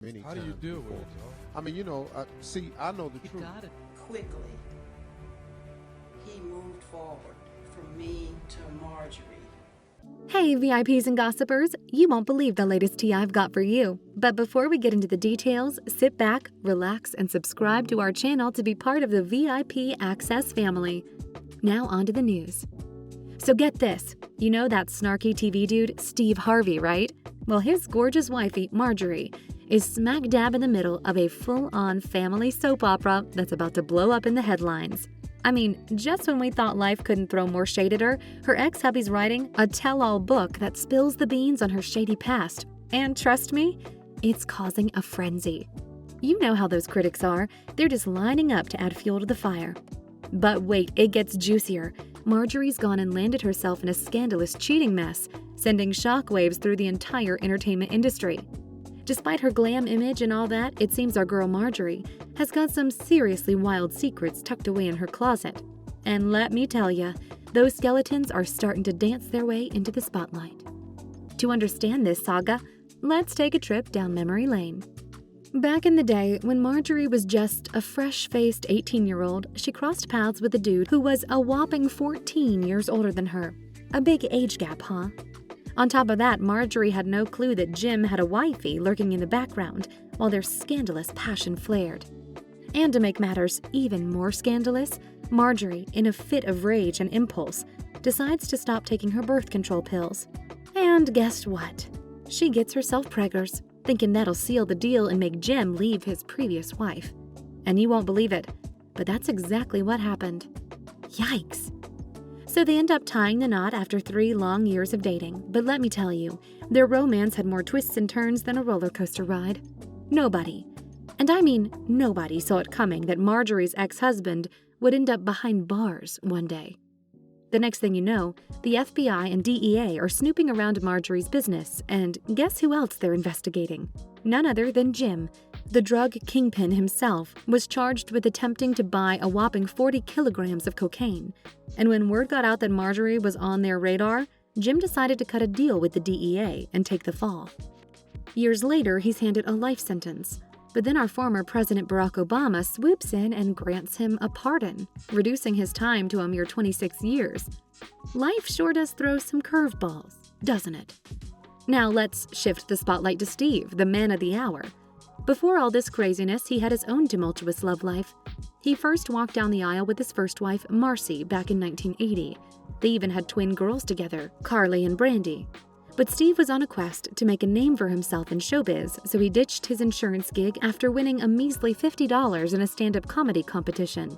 many How times do you deal before. with it, Joe? I mean, see, I know the You truth. got it. Quickly, he moved forward from me to Marjorie. Hey, VIPs and gossipers, you won't believe the latest tea I've got for you. But before we get into the details, sit back, relax, and subscribe to our channel to be part of the VIP Access family. Now on to the news. So get this, you know that snarky TV dude, Steve Harvey, right? Well, his gorgeous wifey, Marjorie, is smack dab in the middle of a full-on family soap opera that's about to blow up in the headlines. I mean, just when we thought life couldn't throw more shade at her ex-hubby's writing a tell-all book that spills the beans on her shady past. And trust me, it's causing a frenzy. You know how those critics are. They're just lining up to add fuel to the fire. But wait, it gets juicier. Marjorie's gone and landed herself in a scandalous cheating mess, sending shockwaves through the entire entertainment industry. Despite her glam image and all that, it seems our girl Marjorie has got some seriously wild secrets tucked away in her closet. And let me tell ya, those skeletons are starting to dance their way into the spotlight. To understand this saga, let's take a trip down memory lane. Back in the day, when Marjorie was just a fresh-faced 18-year-old, she crossed paths with a dude who was a whopping 14 years older than her. A big age gap, huh? On top of that, Marjorie had no clue that Jim had a wifey lurking in the background while their scandalous passion flared. And to make matters even more scandalous, Marjorie, in a fit of rage and impulse, decides to stop taking her birth control pills. And guess what? She gets herself preggers, thinking that'll seal the deal and make Jim leave his previous wife. And you won't believe it, but that's exactly what happened. Yikes! So they end up tying the knot after 3 long years of dating, but let me tell you, their romance had more twists and turns than a roller coaster ride. Nobody, and I mean nobody, saw it coming that Marjorie's ex-husband would end up behind bars one day. The next thing you know, the FBI and DEA are snooping around Marjorie's business, and guess who else they're investigating? None other than Jim. The drug kingpin himself was charged with attempting to buy a whopping 40 kilograms of cocaine. And when word got out that Marjorie was on their radar, Jim decided to cut a deal with the DEA and take the fall. Years later, he's handed a life sentence. But then our former President Barack Obama swoops in and grants him a pardon, reducing his time to a mere 26 years. Life sure does throw some curveballs, doesn't it? Now let's shift the spotlight to Steve, the man of the hour. Before all this craziness, he had his own tumultuous love life. He first walked down the aisle with his first wife, Marcy, back in 1980. They even had twin girls together, Carly and Brandy. But Steve was on a quest to make a name for himself in showbiz, so he ditched his insurance gig after winning a measly $50 in a stand-up comedy competition.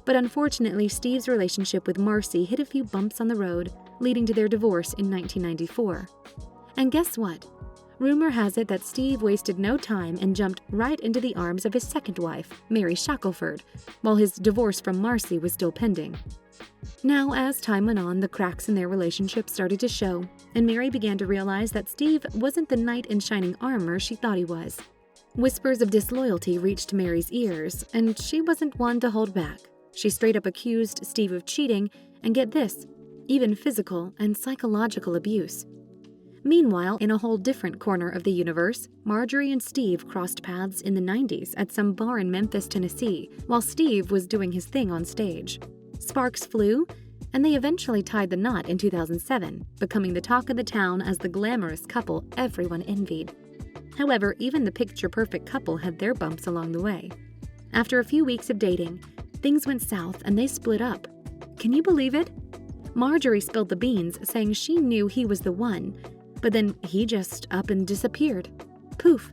But unfortunately, Steve's relationship with Marcy hit a few bumps on the road, leading to their divorce in 1994. And guess what? Rumor has it that Steve wasted no time and jumped right into the arms of his second wife, Mary Shackelford, while his divorce from Marcy was still pending. Now, as time went on, the cracks in their relationship started to show, and Mary began to realize that Steve wasn't the knight in shining armor she thought he was. Whispers of disloyalty reached Mary's ears, and she wasn't one to hold back. She straight up accused Steve of cheating, and get this, even physical and psychological abuse. Meanwhile, in a whole different corner of the universe, Marjorie and Steve crossed paths in the 90s at some bar in Memphis, Tennessee, while Steve was doing his thing on stage. Sparks flew, and they eventually tied the knot in 2007, becoming the talk of the town as the glamorous couple everyone envied. However, even the picture-perfect couple had their bumps along the way. After a few weeks of dating, things went south and they split up. Can you believe it? Marjorie spilled the beans, saying she knew he was the one, but then he just up and disappeared. Poof.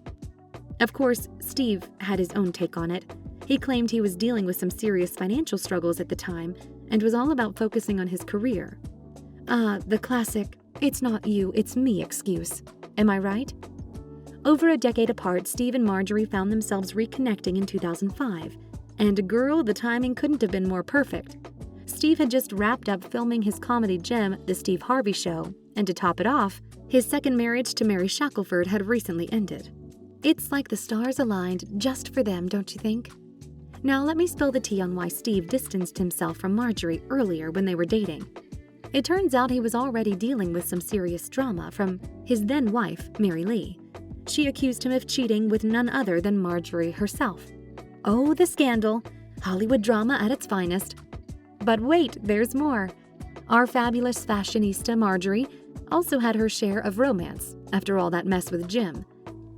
Of course, Steve had his own take on it. He claimed he was dealing with some serious financial struggles at the time and was all about focusing on his career. The classic, "it's not you, it's me" excuse. Am I right? Over a decade apart, Steve and Marjorie found themselves reconnecting in 2005. And girl, the timing couldn't have been more perfect. Steve had just wrapped up filming his comedy gem, The Steve Harvey Show, and to top it off, his second marriage to Mary Shackelford had recently ended. It's like the stars aligned just for them, don't you think? Now let me spill the tea on why Steve distanced himself from Marjorie earlier when they were dating. It turns out he was already dealing with some serious drama from his then wife, Mary Lee. She accused him of cheating with none other than Marjorie herself. Oh, the scandal! Hollywood drama at its finest. But wait, there's more. Our fabulous fashionista Marjorie also had her share of romance after all that mess with Jim.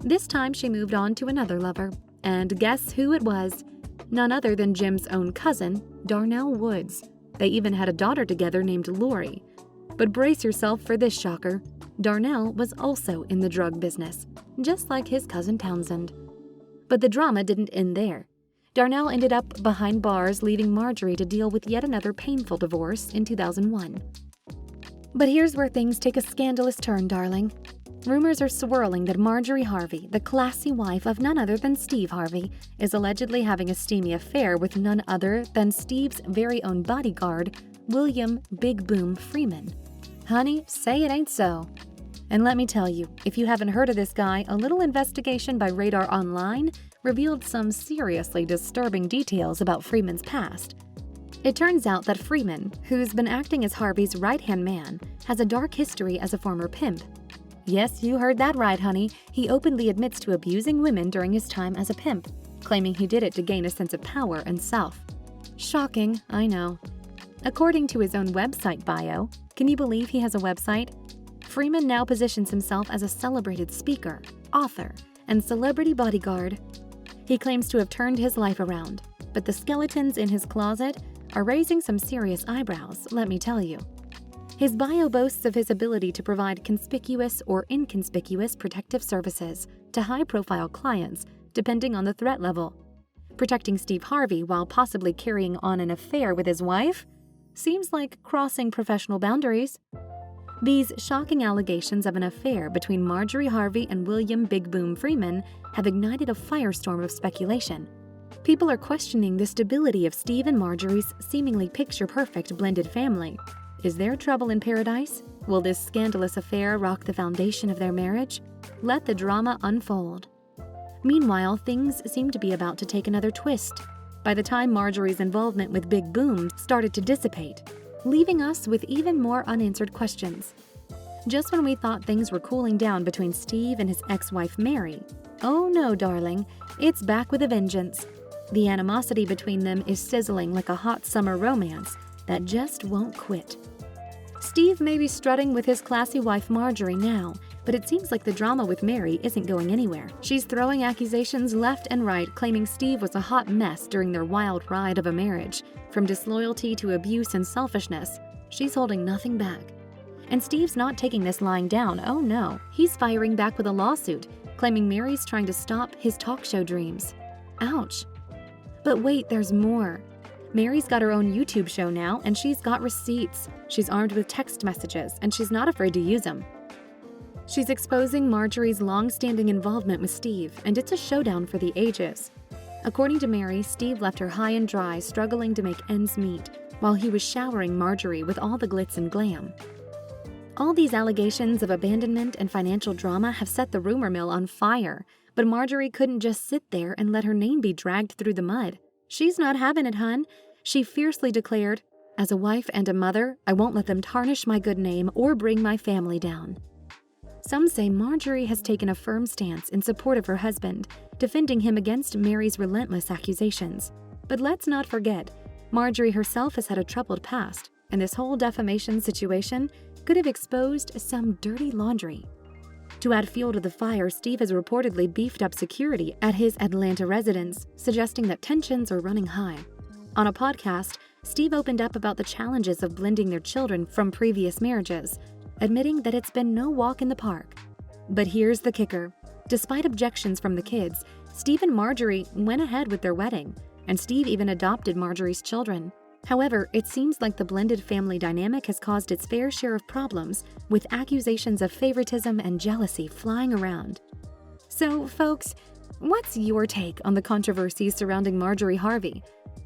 This time she moved on to another lover, and guess who it was? None other than Jim's own cousin, Darnell Woods. They even had a daughter together named Lori. But brace yourself for this shocker. Darnell was also in the drug business, just like his cousin Townsend. But the drama didn't end there. Darnell ended up behind bars, leaving Marjorie to deal with yet another painful divorce in 2001. But here's where things take a scandalous turn, darling. Rumors are swirling that Marjorie Harvey, the classy wife of none other than Steve Harvey, is allegedly having a steamy affair with none other than Steve's very own bodyguard, William Big Boom Freeman. Honey, say it ain't so. And let me tell you, if you haven't heard of this guy, a little investigation by Radar Online revealed some seriously disturbing details about Freeman's past. It turns out that Freeman, who's been acting as Harvey's right-hand man, has a dark history as a former pimp. Yes, you heard that right, honey. He openly admits to abusing women during his time as a pimp, claiming he did it to gain a sense of power and self. Shocking, I know. According to his own website bio, can you believe he has a website? Freeman now positions himself as a celebrated speaker, author, and celebrity bodyguard. He claims to have turned his life around, but the skeletons in his closet are raising some serious eyebrows, let me tell you. His bio boasts of his ability to provide conspicuous or inconspicuous protective services to high-profile clients, depending on the threat level. Protecting Steve Harvey while possibly carrying on an affair with his wife? Seems like crossing professional boundaries. These shocking allegations of an affair between Marjorie Harvey and William Big Boom Freeman have ignited a firestorm of speculation. People are questioning the stability of Steve and Marjorie's seemingly picture-perfect blended family. Is there trouble in paradise? Will this scandalous affair rock the foundation of their marriage? Let the drama unfold. Meanwhile, things seem to be about to take another twist. By the time Marjorie's involvement with Big Boom started to dissipate, leaving us with even more unanswered questions. Just when we thought things were cooling down between Steve and his ex-wife Mary, oh no, darling, it's back with a vengeance. The animosity between them is sizzling like a hot summer romance that just won't quit. Steve may be strutting with his classy wife Marjorie now, but it seems like the drama with Mary isn't going anywhere. She's throwing accusations left and right, claiming Steve was a hot mess during their wild ride of a marriage. From disloyalty to abuse and selfishness, she's holding nothing back. And Steve's not taking this lying down, oh no. He's firing back with a lawsuit, claiming Mary's trying to stop his talk show dreams. Ouch. But wait, there's more. Mary's got her own YouTube show now, and she's got receipts. She's armed with text messages, and she's not afraid to use them. She's exposing Marjorie's long-standing involvement with Steve, and it's a showdown for the ages. According to Mary, Steve left her high and dry, struggling to make ends meet, while he was showering Marjorie with all the glitz and glam. All these allegations of abandonment and financial drama have set the rumor mill on fire, but Marjorie couldn't just sit there and let her name be dragged through the mud. She's not having it, hun. She fiercely declared, "As a wife and a mother, I won't let them tarnish my good name or bring my family down." Some say Marjorie has taken a firm stance in support of her husband, defending him against Mary's relentless accusations. But let's not forget, Marjorie herself has had a troubled past, and this whole defamation situation could have exposed some dirty laundry. To add fuel to the fire, Steve has reportedly beefed up security at his Atlanta residence, suggesting that tensions are running high. On a podcast, Steve opened up about the challenges of blending their children from previous marriages, admitting that it's been no walk in the park. But here's the kicker. Despite objections from the kids, Steve and Marjorie went ahead with their wedding, and Steve even adopted Marjorie's children. However, it seems like the blended family dynamic has caused its fair share of problems, with accusations of favoritism and jealousy flying around. So, folks, what's your take on the controversies surrounding Marjorie Harvey?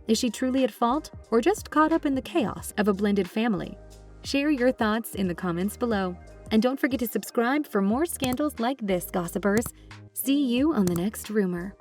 Is she truly at fault, or just caught up in the chaos of a blended family? Share your thoughts in the comments below. And don't forget to subscribe for more scandals like this, gossipers. See you on the next rumor.